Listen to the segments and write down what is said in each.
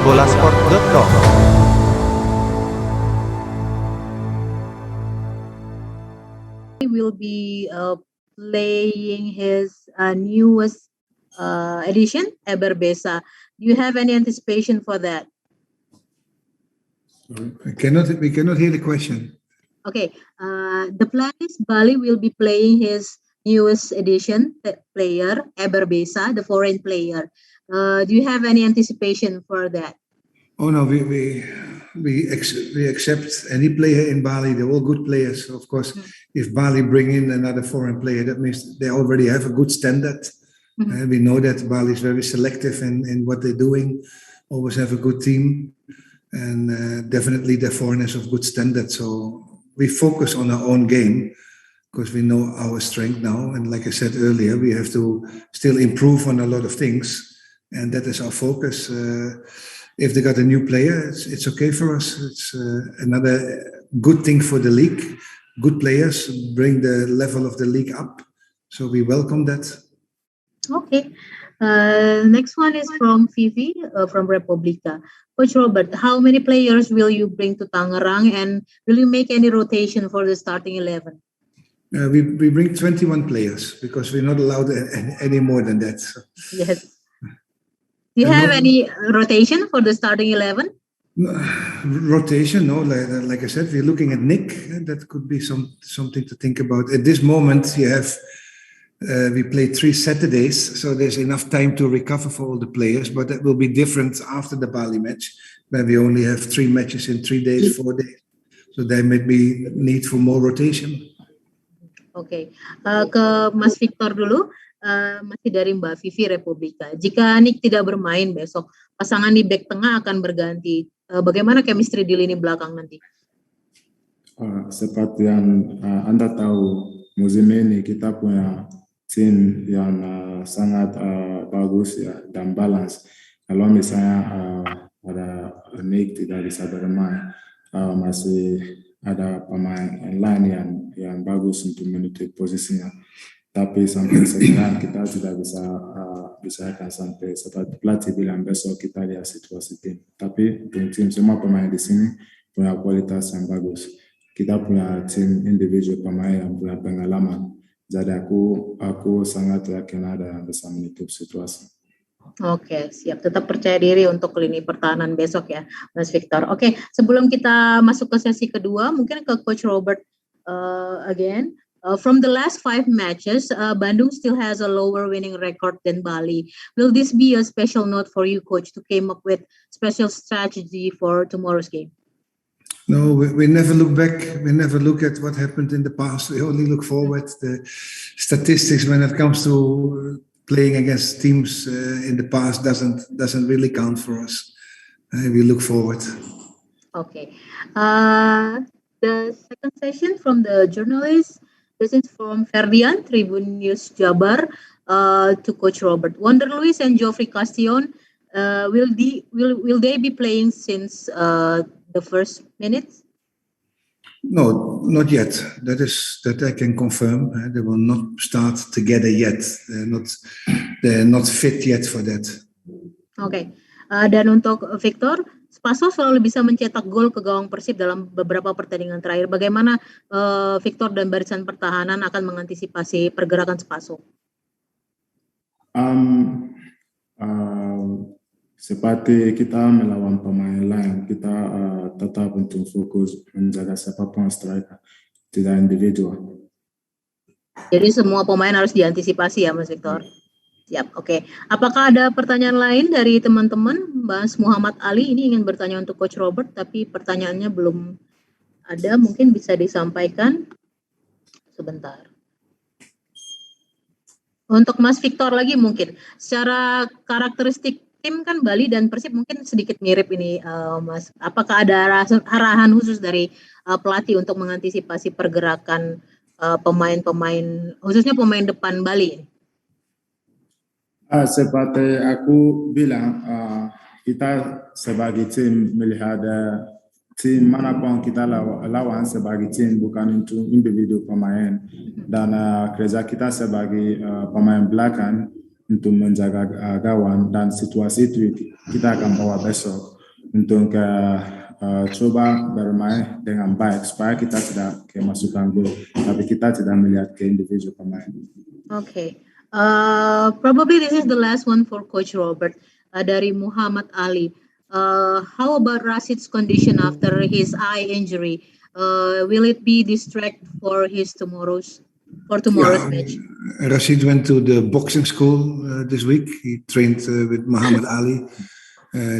bolasport.com. He will be playing his newest edition, Eber Besa. Do you have any anticipation for that? We cannot hear the question. Okay, the plan is Bali will be playing his newest edition player, Eber Besa, the foreign player. Do you have any anticipation for that? Oh no, we accept any player in Bali. They're all good players. Of course, if Bali bring in another foreign player, that means they already have a good standard. We know that Bali is very selective in what they're doing. Always have a good team, and definitely they're foreigners of good standard. So we focus on our own game because we know our strength now. And like I said earlier, we have to still improve on a lot of things, and that is our focus. If they got a new player, it's okay for us. It's another good thing for the league. Good players bring the level of the league up. So we welcome that. Okay. Next one is from Vivi from Republica. Coach Robert, how many players will you bring to Tangerang, and will you make any rotation for the starting 11? We bring 21 players because we're not allowed any more than that. So. Yes. Do you have any rotation for the starting 11? Rotation, no. Like I said, we're looking at Nick. That could be something to think about. At this moment, you have we play 3 Saturdays, so there's enough time to recover for all the players. But that will be different after the Bali match, where we only have 3 matches in 3 days, 4 days. So there may be need for more rotation. Okay, ke Mas Victor dulu. Masih dari Mbak Vivi Republika. Jika Nick tidak bermain besok, pasangan di back tengah akan berganti. Bagaimana chemistry di lini belakang nanti? Seperti yang Anda tahu, musim ini kita punya tim yang sangat bagus ya, dan balance. Kalau misalnya ada Nick tidak bisa bermain, masih ada pemain lain yang bagus untuk menutup posisinya. Tapi sampai sekarang kita tidak bisa akan sampai seperti pelatih bilang besok kita lihat situasi tim. Tapi tim semua pemain di sini punya kualitas yang bagus. Kita punya tim individu pemain yang punya pengalaman. Jadi aku sangat yakin ada yang bisa menutup situasi. Oke, siap. Tetap percaya diri untuk lini pertahanan besok ya, Mas Victor. Oke, sebelum kita masuk ke sesi kedua, mungkin ke Coach Robert again. From the last 5 matches, Bandung still has a lower winning record than Bali. Will this be a special note for you, Coach, to come up with special strategy for tomorrow's game? No, we never look back. We never look at what happened in the past. We only look forward. The statistics when it comes to playing against teams in the past doesn't really count for us. We look forward. Okay. The second session from the journalists. This is from Ferdian, Tribun News Jabar, to Coach Robert. Wonder Luis and Geoffrey Castillon, will they be playing since the first minutes? No, not yet. That I can confirm. They will not start together yet. They're not fit yet for that. Okay. Dan untuk Victor, Spaso selalu bisa mencetak gol ke gawang Persib dalam beberapa pertandingan terakhir. Bagaimana Victor dan barisan pertahanan akan mengantisipasi pergerakan Spaso? Seperti kita melawan pemain lain, kita tetap untuk fokus menjaga siapapun striker, tidak individual. Jadi semua pemain harus diantisipasi ya, Mas Victor? Siap, oke. Apakah ada pertanyaan lain dari teman-teman? Mas Muhammad Ali ini ingin bertanya untuk Coach Robert, tapi pertanyaannya belum ada. Mungkin bisa disampaikan sebentar. Untuk Mas Victor lagi mungkin. Secara karakteristik tim kan Bali dan Persib mungkin sedikit mirip ini, Mas. Apakah ada arahan khusus dari pelatih untuk mengantisipasi pergerakan pemain-pemain, khususnya pemain depan Bali? Seperti aku bilang, kita sebagai tim melihat tim manapun kita lawan sebagai tim, bukan untuk individu pemain. Dan kerja kita sebagai pemain belakang untuk menjaga gawang, dan situasi itu kita akan bawa besok. untuk coba bermain dengan baik supaya kita tidak kemasukan gol, tapi kita tidak melihat ke individu pemain. Okay. Probably this is the last one for Coach Robert dari Muhammad Ali. How about Rashid's condition after his eye injury? Will it be distract for tomorrow's match? Rashid went to the boxing school this week. He trained with Muhammad Ali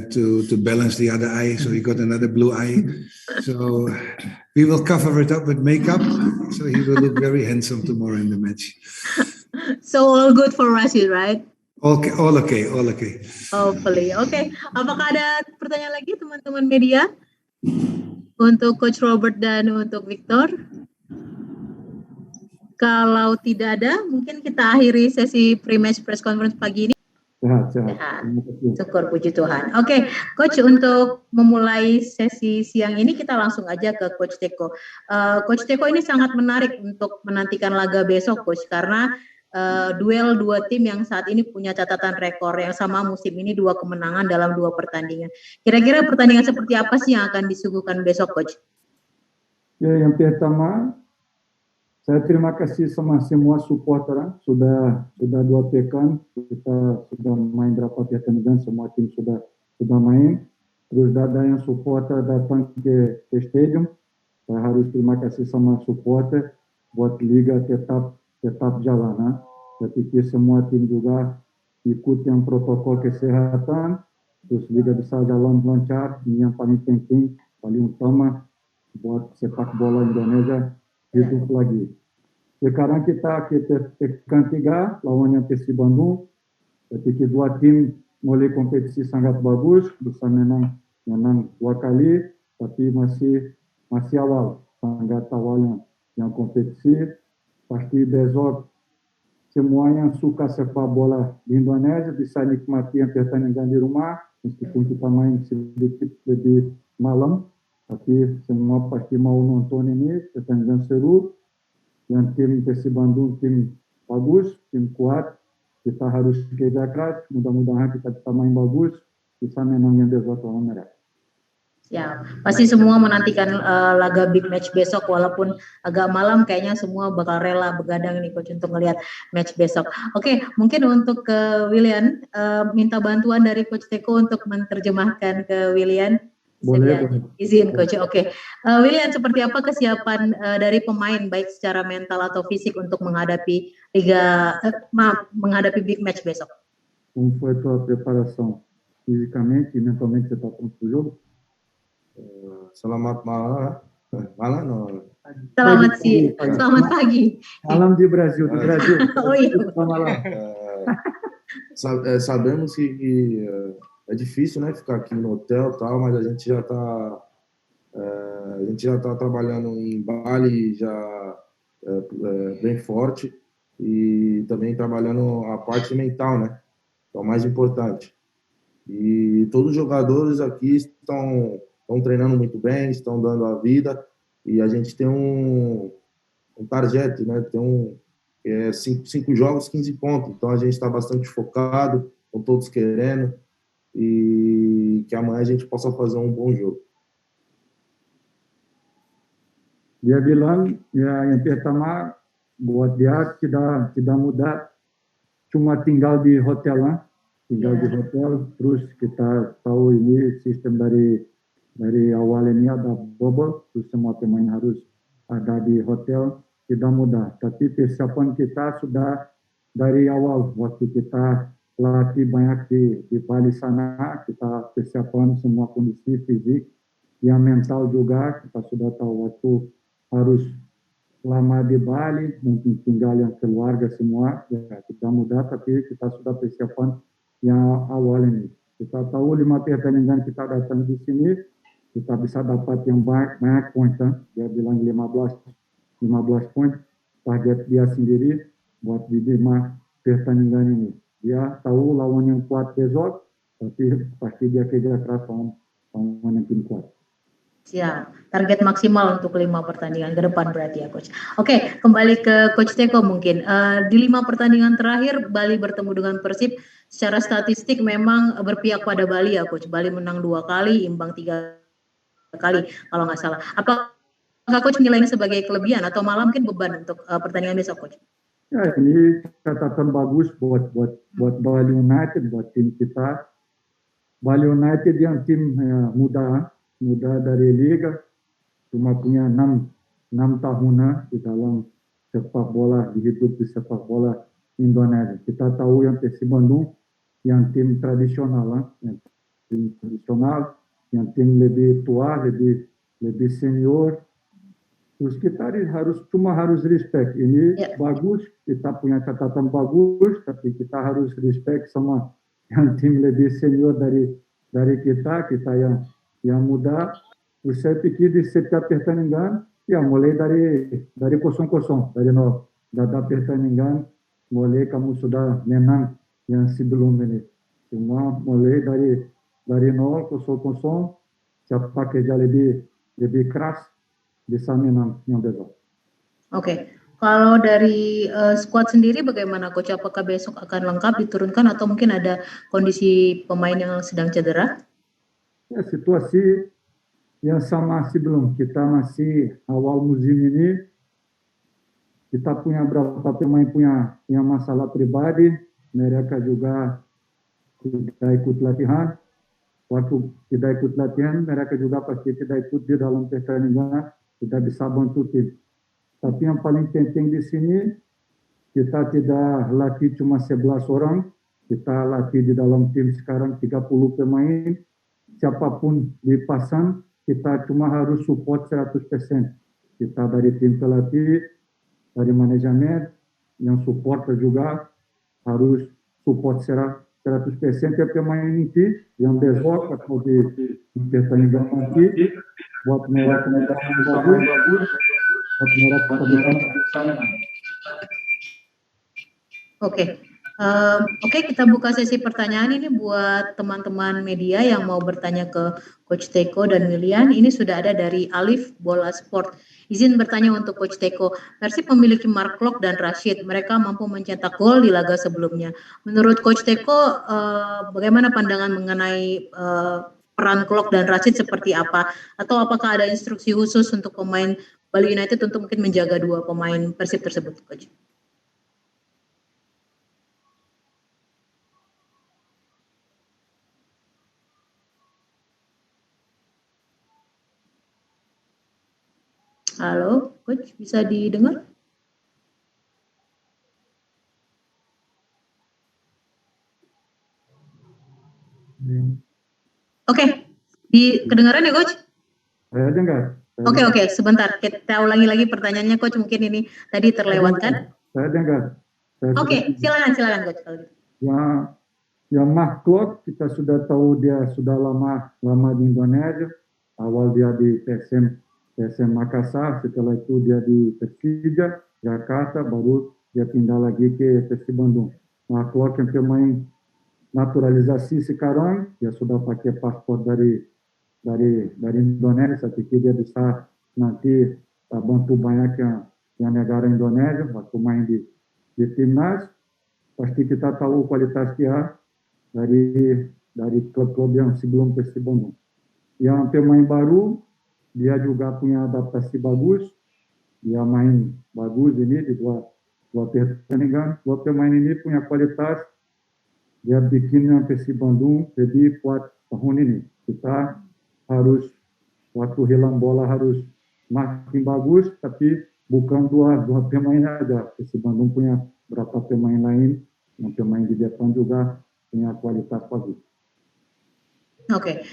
to balance the other eye, so he got another blue eye. So we will cover it up with makeup, so he will look very handsome tomorrow in the match. So all good for Rashid, right? Okay, all okay. Hopefully, okay. Apakah ada pertanyaan lagi teman-teman media untuk Coach Robert dan untuk Victor? Kalau tidak ada, mungkin kita akhiri sesi pre-match press conference pagi ini. Sehat. Syukur, puji Tuhan. Oke, Coach, untuk memulai sesi siang ini kita langsung aja ke Coach Teko. Coach Teko, ini sangat menarik untuk menantikan laga besok, Coach, karena duel dua tim yang saat ini punya catatan rekor yang sama musim ini, 2 kemenangan dalam 2 pertandingan. Kira-kira pertandingan seperti apa sih yang akan disuguhkan besok, Coach? Ya, yang pertama, saya terima kasih sama semua supporter. Sudah 2 pekan kita sudah main berapa pertandingan, semua tim sudah main. Terus ada yang supporter datang ke stadium. Saya harus terima kasih sama supporter buat liga tetap jalan. Saya pikir semua tim juga ikut yang protokol kesehatan. Terus liga bisa jalan lancar. Ini yang paling penting, paling utama buat sepak bola Indonesia hidup lagi. Sekarang kita tekan 3 lawannya Persib Bandung. Ketika 2 tim mulai kompetisi sangat bagus, bisa menang 2 kali, tapi masih awal, sangat awalnya yang kompetisi. Pasti besok semua yang suka sepak bola di Indonesia bisa nikmati yang pertandingan di rumah, meskipun kita main sedikit lebih malam, tapi semua pasti mau nonton ini, pertandingan seru. Yang tim Persib Bandung tim bagus, tim kuat, kita harus kerja keras, mudah-mudahan kita bisa main bagus, bisa menang yang besok lawan Merah. Ya, pasti semua menantikan laga big match besok, walaupun agak malam, kayaknya semua bakal rela begadang nih Coach untuk melihat match besok. Oke, mungkin untuk ke Willian, minta bantuan dari Coach Teko untuk menerjemahkan ke Willian. Boleh. Izin Coach. Oke. Willian, seperti apa kesiapan dari pemain baik secara mental atau fisik untuk menghadapi menghadapi big match besok? Como foi a tua preparação fisicamente e mentalmente? Você está pronto para o jogo? Selamat malam. Selamat pagi. Malam di Brasil. Oh iya. Malam. Sabemos que é difícil, né, ficar aqui no hotel e tal, mas a gente já está trabalhando em Bali já bem forte e também trabalhando a parte mental, né, que é o mais importante. E todos os jogadores aqui estão treinando muito bem, estão dando a vida, e a gente tem um target, né, tem 5 jogos, 15 pontos, então a gente está bastante focado, com todos querendo, e que amanhã a gente possa fazer um bom jogo. Dia bilang yang pertama buat dia tidak mudah, cuma tinggal di hotel, terus kita tahu ini sistem dari awal ini ada bubble, terus semua pemain harus ada di hotel, tidak mudah. Tapi persiapan kita sudah dari awal, waktu kita latih banyak di Bali sana, kita persiapan semua kondisi fisik, yang mental juga, kita sudah tahu waktu harus lama di Bali, mungkin tinggal yang keluarga semua, ya tidak mudah, tapi kita sudah persiapan yang awal ini. Kita tahu 5 pertandingan kita datang di sini, kita bisa dapat yang banyak poin, dia bilang 15 poin, target dia sendiri buat di 5 pertandingan ini. Dia tahu lawan yang kuat besok, tapi pasti dia kerja keras lawan yang tim kuat. Ya, target maksimal untuk 5 pertandingan ke depan berarti ya Coach. Oke, kembali ke Coach Teko mungkin. Di 5 pertandingan terakhir Bali bertemu dengan Persib, secara statistik memang berpihak pada Bali ya Coach. Bali menang 2 kali, imbang 3 kali kalau nggak salah. Apakah Coach menilainya sebagai kelebihan atau malah mungkin beban untuk pertandingan besok Coach? Ya, ini catatan bagus buat Bali United, buat tim kita. Bali United yang tim muda dari liga, cuma punya 6 tahun di dalam sepak bola, hidup di sepak bola Indonesia. Kita tahu yang Persib Bandung yang tim tradisional, yang tim lebih tua, lebih senior. Terus kita harus respect. Ini bagus, kita punya catatan bagus, tapi kita harus respect sama yang tim lebih senior dari kita yang muda. Terus saya pikir di setiap pertandingan, ya mulai dari kosong, dari nol. Dada pertandingan, mulai kamu sudah menang yang sebelum ini. Cuma mulai dari nol, kosong, siapa kerja lebih keras, bisa menang yang besok. Oke. Kalau dari squad sendiri bagaimana Coach? Apakah besok akan lengkap diturunkan atau mungkin ada kondisi pemain yang sedang cedera? Ya, situasi yang sama sebelum kita masih awal musim ini, kita punya beberapa pemain punya yang masalah pribadi, mereka juga tidak ikut latihan. Waktu tidak ikut latihan, mereka juga pasti tidak ikut di dalam pertandingan, tidak bisa bantu tim. Tapi yang paling penting di sini, kita tidak latih cuma 11 orang, kita latih di dalam tim sekarang 30 pemain, siapapun dipasang, kita cuma harus support 100%. Kita dari tim pelatih, dari manajemen, yang support juga harus support 100% ke pemain inti, yang besok atau di pertandingan nanti, buat mereka bagus, Oke, kita buka sesi pertanyaan ini buat teman-teman media yang mau bertanya ke Coach Teko dan Willian. Ini sudah ada dari Alif Bola Sport. Izin bertanya untuk Coach Teko. Persib memiliki Mark Klok dan Rashid. Mereka mampu mencetak gol di laga sebelumnya. Menurut Coach Teko, bagaimana pandangan mengenai peran Klok dan Rashid seperti apa? Atau apakah ada instruksi khusus untuk pemain Bali United untuk mungkin menjaga 2 pemain Persib tersebut, Coach? Halo, Coach, bisa didengar? Oke, kedengaran ya, Coach? Saya dengar. Oke, sebentar. Kita ulangi lagi pertanyaannya, Coach. Mungkin ini tadi terlewatkan. Saya dengar. Oke, silakan, Coach. Yang Mark Klok, kita sudah tahu dia sudah lama di Indonesia. Awal dia di PSM Makassar, setelah itu dia di Persija, Jakarta, baru dia pindah lagi ke Persib Bandung. Mark Klok yang pemain naturalisasi sekarang, dia sudah pakai paspor dari Indonesia. Saya pikir dia bisa nanti bantu banyak yang negara Indonesia waktu main di timnas. Pasti kita tahu kualitas dia dari klub-klub yang sebelum Persib Bandung. Yang pemain baru, dia juga punya adaptasi bagus, dia main bagus ini di dua pertandingan. 2 pemain ini punya kualitas, dia bikin yang Persib Bandung lebih kuat tahun ini. Kita harus waktu hilang bola harus makin bagus, tapi bukan dua pemain aja. Persib Bandung punya berapa pemain lain, yang pemain di depan juga punya kualitas bagus. Oke,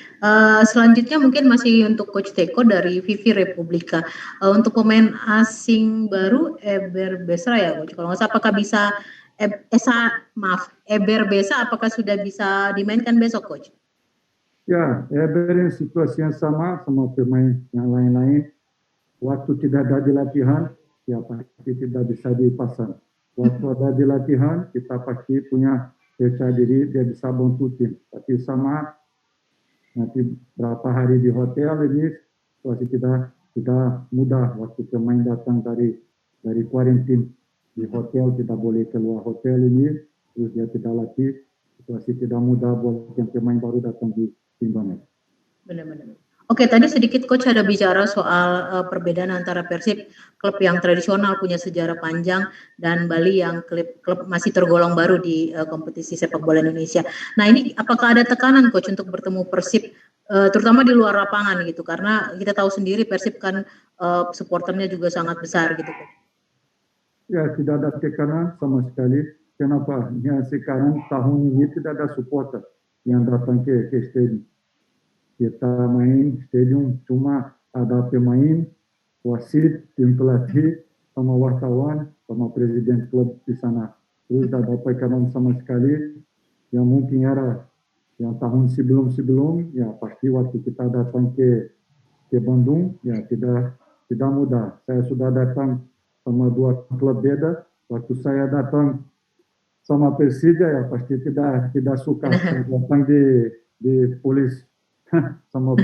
selanjutnya mungkin masih untuk Coach Teko dari Vivi Republika. Untuk pemain asing baru Eber Besa ya, Coach. Kalau nggak salah, apakah bisa Eber Besa apakah sudah bisa dimainkan besok, Coach? Ya, Eber situasi yang sama pemain yang lain-lain. Waktu tidak ada di latihan, ya pasti tidak bisa dipasang. Waktu ada di latihan, kita pasti punya percaya diri, dia bisa bantu tim. Tapi sama nanti berapa hari di hotel ini, situasi tidak mudah waktu pemain datang dari kuarantin di hotel, tidak boleh keluar hotel ini, terus dia tidak latih, situasi tidak mudah buat yang pemain baru datang di timbangan. Benar-benar. Oke, tadi sedikit Coach ada bicara soal perbedaan antara Persib, klub yang tradisional punya sejarah panjang, dan Bali yang klub masih tergolong baru di kompetisi sepak bola Indonesia. Nah ini apakah ada tekanan Coach untuk bertemu Persib, terutama di luar lapangan gitu? Karena kita tahu sendiri Persib kan supporternya juga sangat besar gitu. Ya, tidak ada tekanan sama sekali. Kenapa? Ya, sekarang tahun ini tidak ada supporter yang datang ke stadium. Kita main stadium cuma ada pemain, wasit, tim pelatih, sama wartawan, sama presiden klub di sana. Terus tidak ada tekanan sama sekali. Yang mungkin era yang tahun sebelum, ya pasti waktu kita datang ke Bandung, ya tidak mudah. Saya sudah datang sama 2 klub beda. Waktu saya datang sama Persija, ya pasti tidak suka. Saya datang di polis sama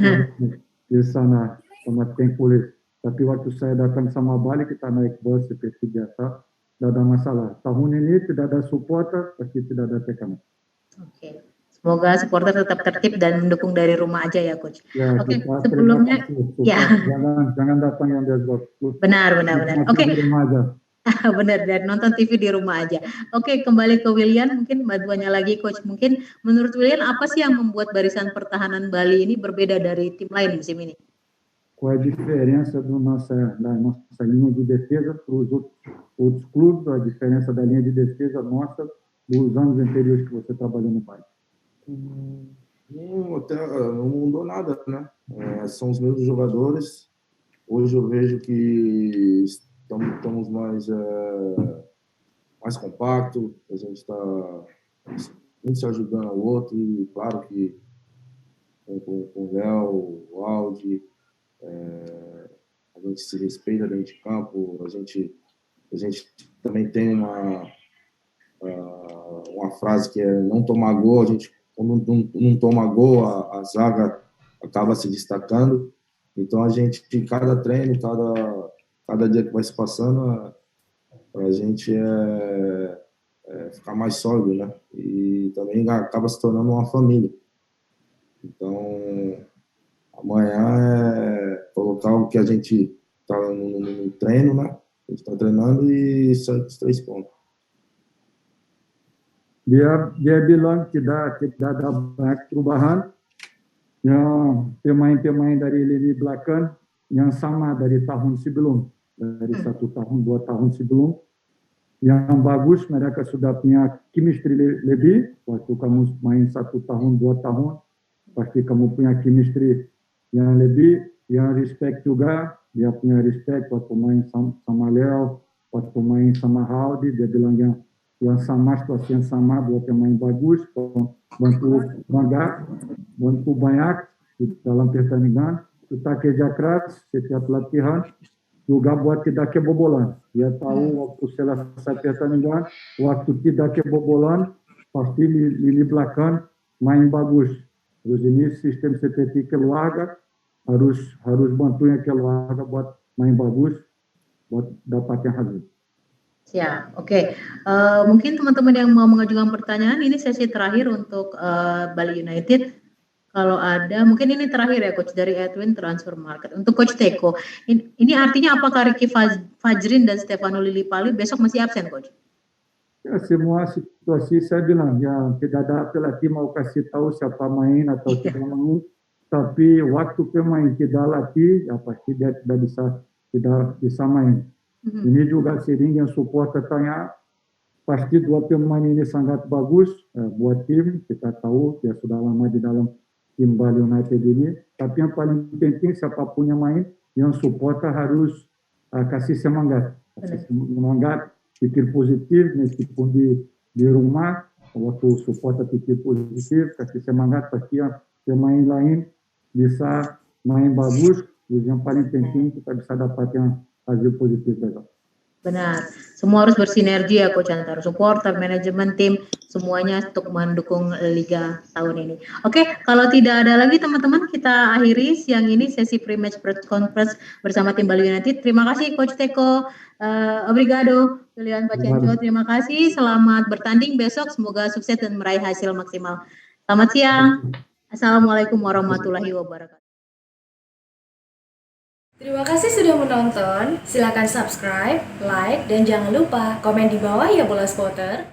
di sana sama tank polis. Tapi waktu saya datang sama Bali, kita naik bus seperti biasa, tidak ada masalah. Tahun ini tidak ada supporter, pasti tidak ada tekanan. Oke. Semoga supporter tetap tertib dan mendukung dari rumah aja ya Coach. Ya, oke, sebelumnya ya jangan datang yang dari luar. Benar. Oke. Benar, dan nonton TV di rumah aja. Oke, kembali ke Willian, mungkin bantuannya lagi Coach. Mungkin menurut Willian apa sih yang membuat barisan pertahanan Bali ini berbeda dari tim lain musim ini? Qual é a diferença da nossa linha de defesa para os outros clubes, a diferença da linha de defesa nossa dos anos anteriores que você trabalhou no Bali? Não mudou nada, né? São os mesmos jogadores. Hoje eu vejo que estamos mais compacto, a gente está um se ajudando ao outro, e claro que com o Léo, o Aldi, a gente se respeita dentro de campo, a gente também tem uma frase que é não tomar gol. A gente, quando não toma gol, a zaga acaba se destacando. Então a gente, cada treino, cada dia que vai se passando, a gente ficar mais sólido, né? E também acaba se tornando uma família. Então, amanhã é colocar o que a gente está no treino, né? A gente está treinando e sair os 3 pontos. Dia bilang tidak ada banyak perubahan. Yang pemain-pemain dari lini belakang yang sama dari tahun sebelum, dari 1 tahun 2 tahun sebelum. Yang bagus, mereka sudah punya chemistry lebih. Waktu kamu main 1 tahun 2 tahun, pasti kamu punya chemistry yang lebih. Yang respect juga, dia punya respect waktu main sama Leo, waktu main sama Haldi, dia bilang yang sama, situasi yang sama, 2 pemain bagus, bantu banyak di dalam pertandingan. Kita kerja keras setiap latihan, juga buat tidak kebobolan. Dia tahu waktu selesai pertandingan, waktu tidak kebobolan, pasti lini belakang main bagus. Terus ini sistem seperti keluarga, harus bantunya keluarga buat main bagus, buat dapatkan hasil. Ya, oke. Mungkin teman-teman yang mau mengajukan pertanyaan, ini sesi terakhir untuk Bali United. Kalau ada, mungkin ini terakhir ya Coach, dari Edwin Transfer Market. Untuk Coach Teko, ini artinya apakah Ricky Fajrin dan Stefano Lillipali besok masih absen Coach? Ya, semua situasi saya bilang, ya tidak ada pelatih mau kasih tahu siapa main atau tidak main. Tapi waktu pemain tidak latih, ya pasti dia tidak bisa main. Ini juga sering yang supporter tanya, pasti 2 pemain ini sangat bagus buat tim. Kita tahu dia sudah lama di dalam tim Bali United ini. Tapi yang paling penting siapapun yang main, yang supporter harus kasih semangat. Semangat, pikir positif meskipun di rumah. Waktu supporter pikir positif, kasih semangat, pasti yang pemain lain bisa main bagus. Yang paling penting kita bisa dapat yang hasil positif besok. Benar. Semua harus bersinergi ya Coach, antara supporter, manajemen tim, semuanya untuk mendukung Liga tahun ini. Oke, kalau tidak ada lagi teman-teman, kita akhiri siang ini sesi pre-match press conference bersama tim Bali United. Terima kasih Coach Teko, obrigado Julian Pacienco, terima kasih. Selamat bertanding besok, semoga sukses dan meraih hasil maksimal. Selamat siang. Assalamualaikum warahmatullahi wabarakatuh. Terima kasih sudah menonton. Silakan subscribe, like, dan jangan lupa komen di bawah ya Bola Spotter.